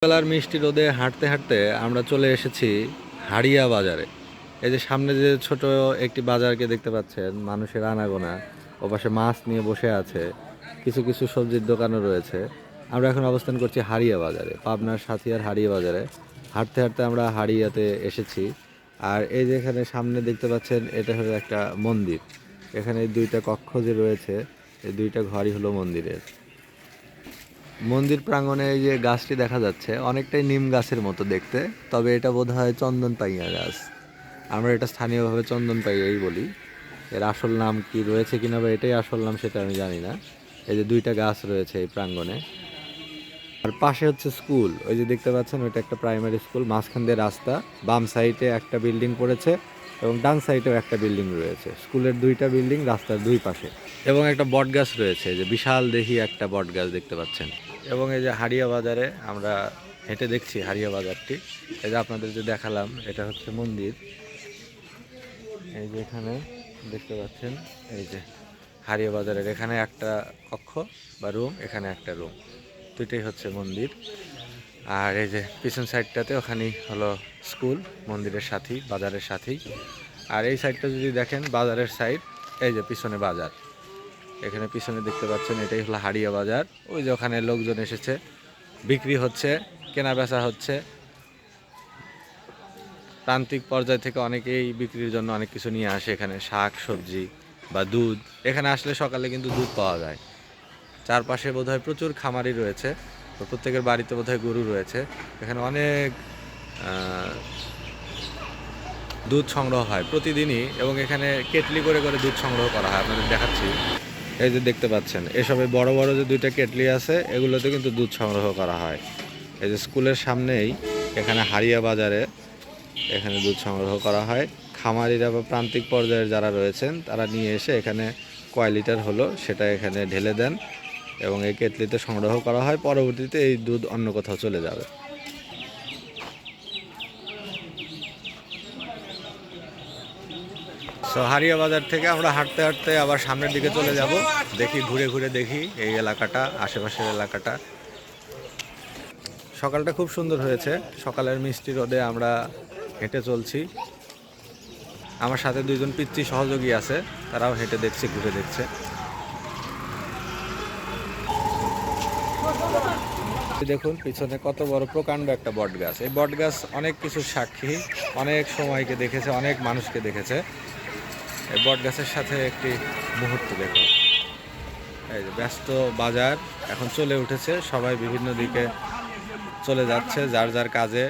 বেলার মিষ্টি রোদে হাঁটতে হাঁটতে আমরা চলে এসেছি হাড়িয়া বাজারে। এই যে সামনে যে ছোট একটি বাজারকে দেখতে পাচ্ছেন, মানুষের আনাগোনা, ওপাশে মাছ নিয়ে বসে আছে, কিছু কিছু সবজির দোকানও রয়েছে। আমরা এখন অবস্থান করছি হাড়িয়া বাজারে, পাবনার সাথিয়ার হাড়িয়া বাজারে। হাঁটতে হাঁটতে আমরা হাড়িয়াতে এসেছি। আর এই যে এখানে সামনে দেখতে পাচ্ছেন, এটা হলো একটা মন্দির। এখানে দুইটা কক্ষ যে রয়েছে, এই দুইটা ঘরই হলো মন্দিরের। মন্দির প্রাঙ্গণে এই যে গাছটি দেখা যাচ্ছে অনেকটাই নিম গাছের মতো দেখতে, তবে এটা বোধহয় চন্দন পাইয়া গাছ। আমরা এটা স্থানীয়ভাবে চন্দন পাইয়াই বলি। এর আসল নাম কি রয়েছে কিনা বা এটাই আসল নাম সেটা আমি জানি না। এই যে দুইটা গাছ রয়েছে এই প্রাঙ্গণে। আর পাশে হচ্ছে স্কুল, ওই যে দেখতে পাচ্ছেন ওইটা একটা প্রাইমারি স্কুল। মাঝখান দিয়ে রাস্তা, বাম সাইডে একটা বিল্ডিং পড়েছে এবং ডান সাইডেও একটা বিল্ডিং রয়েছে। স্কুলের দুইটা বিল্ডিং রাস্তার দুই পাশে, এবং একটা বট গাছ রয়েছে, যে বিশাল দেহি একটা বট গাছ দেখতে পাচ্ছেন। এবং এই যে হাড়িয়া বাজারে আমরা হেঁটে দেখছি হাড়িয়া বাজারটি। এই যে আপনাদের যে দেখালাম, এটা হচ্ছে মন্দির। এই যে এখানে দেখতে পাচ্ছেন, এই যে হাড়িয়া বাজারের এখানে একটা কক্ষ বা রুম, এখানে একটা রুম, দুইটাই হচ্ছে মন্দির। আর এই যে পিছন সাইডটাতে ওখানেই হলো স্কুল, মন্দিরের সাথেই, বাজারের সাথেই। আর এই সাইডটা যদি দেখেন, বাজারের সাইড, এই যে পিছনে বাজার, এখানে পিছনে দেখতে পাচ্ছেন, এটাই হলো হাড়িয়া বাজার। ওই যে ওখানে লোকজন এসেছে, বিক্রি হচ্ছে, কেনা বেচা হচ্ছে। প্রান্তিক পর্যায় থেকে অনেকেই বিক্রির জন্য অনেক কিছু নিয়ে আসে এখানে, শাক সবজি বা দুধ। এখানে আসলে সকালে কিন্তু দুধ পাওয়া যায়। চারপাশে বোধহয় প্রচুর খামারি রয়েছে, তো প্রত্যেকের বাড়িতে বোধহয় গরু রয়েছে। এখানে অনেক দুধ সংগ্রহ হয় প্রতিদিনই, এবং এখানে কেটলি করে করে দুধ সংগ্রহ করা হয়। আপনাদের দেখাচ্ছি, এই যে দেখতে পাচ্ছেন, এসবে বড় বড় যে দুইটা কেটলি আছে, এগুলোতে কিন্তু দুধ সংগ্রহ করা হয়। এই যে স্কুলের সামনেই এখানে হাড়িয়া বাজারে এখানে দুধ সংগ্রহ করা হয়। খামারিরা বা প্রান্তিক পর্যায়ের যারা রয়েছেন, তারা নিয়ে এসে এখানে কয় লিটার হলো সেটা এখানে ঢেলে দেন এবং এই কেটলিতে সংগ্রহ করা হয়। পরবর্তীতে এই দুধ অন্য কোথাও চলে যাবে। সো হাড়িয়া বাজার থেকে আমরা হাঁটতে হাঁটতে আবার সামনের দিকে চলে যাব। দেখি, ঘুরে ঘুরে দেখি এই এলাকাটা, আশেপাশের এলাকাটা। সকালটা খুব সুন্দর হয়েছে। সকালের মিষ্টি রোদে আমরা হেঁটে চলছি। আমার সাথে দুইজন পিচ্চি সহযোগী আছে, তারাও হেঁটে দেখছে, ঘুরে দেখছে। দেখুন পিছনে কত বড় প্রকাণ্ড একটা বট গাছ। এই বট গাছ অনেক কিছু সাক্ষী, অনেক সময়কে দেখেছে, অনেক মানুষকে দেখেছে। এই বট গাছের সাথে একটি মুহূর্ত দেখুন। এই যে ব্যস্ত বাজার এখন চলে উঠেছে, সবাই বিভিন্ন দিকে চলে যাচ্ছে যার যার কাজে।